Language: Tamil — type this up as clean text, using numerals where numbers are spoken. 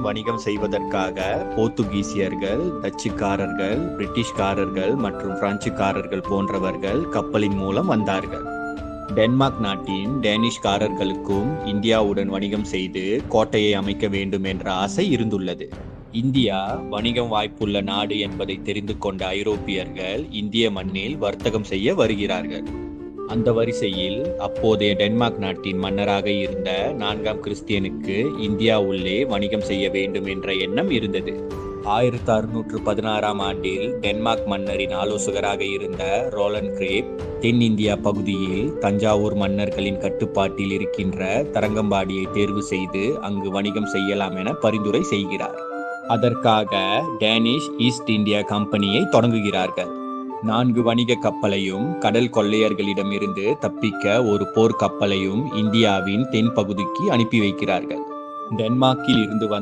வணிகம் செய்வதற்காக போர்த்துகீசியர்கள், டச்சுக்காரர்கள், பிரிட்டிஷ்காரர்கள் மற்றும் பிரெஞ்சுக்காரர்கள் போன்றவர்கள் கப்பலின் மூலம் வந்தார்கள். டென்மார்க் நாட்டின் டேனிஷ்காரர்களுக்கும் இந்தியாவுடன் வணிகம் செய்து கோட்டையை அமைக்க வேண்டும் என்ற ஆசை இருந்துள்ளது. இந்தியா வணிகம் வாய்ப்புள்ள நாடு என்பதை தெரிந்து கொண்ட ஐரோப்பியர்கள் இந்திய மண்ணில் வர்த்தகம் செய்ய வருகிறார்கள். அந்த வரிசையில் அப்போதைய டென்மார்க் நாட்டின் மன்னராக இருந்த 4ஆம் கிறிஸ்டியனுக்கு இந்தியா உள்ளே வணிகம் செய்ய வேண்டும் என்ற எண்ணம் இருந்தது. 1616ஆம் ஆண்டில் டென்மார்க் மன்னரின் ஆலோசகராக இருந்த ரோலண்ட் கிரேப் தென்னிந்தியா பகுதியில் தஞ்சாவூர் மன்னர்களின் கட்டுப்பாட்டில் இருக்கின்ற தரங்கம்பாடியை தேர்வு செய்து அங்கு வணிகம் செய்யலாம் என பரிந்துரை செய்கிறார். அதற்காக டேனிஷ் ஈஸ்ட் இந்தியா கம்பெனியை தொடங்குகிறார்கள். 4 வணிக கப்பலையும் கடல் கொள்ளையர்களிடமிருந்து தப்பிக்க ஒரு போர் கப்பலையும் இந்தியாவின் தென் பகுதிக்கு அனுப்பி வைக்கிறார்கள். டென்மார்க்கில் இருந்து வந்த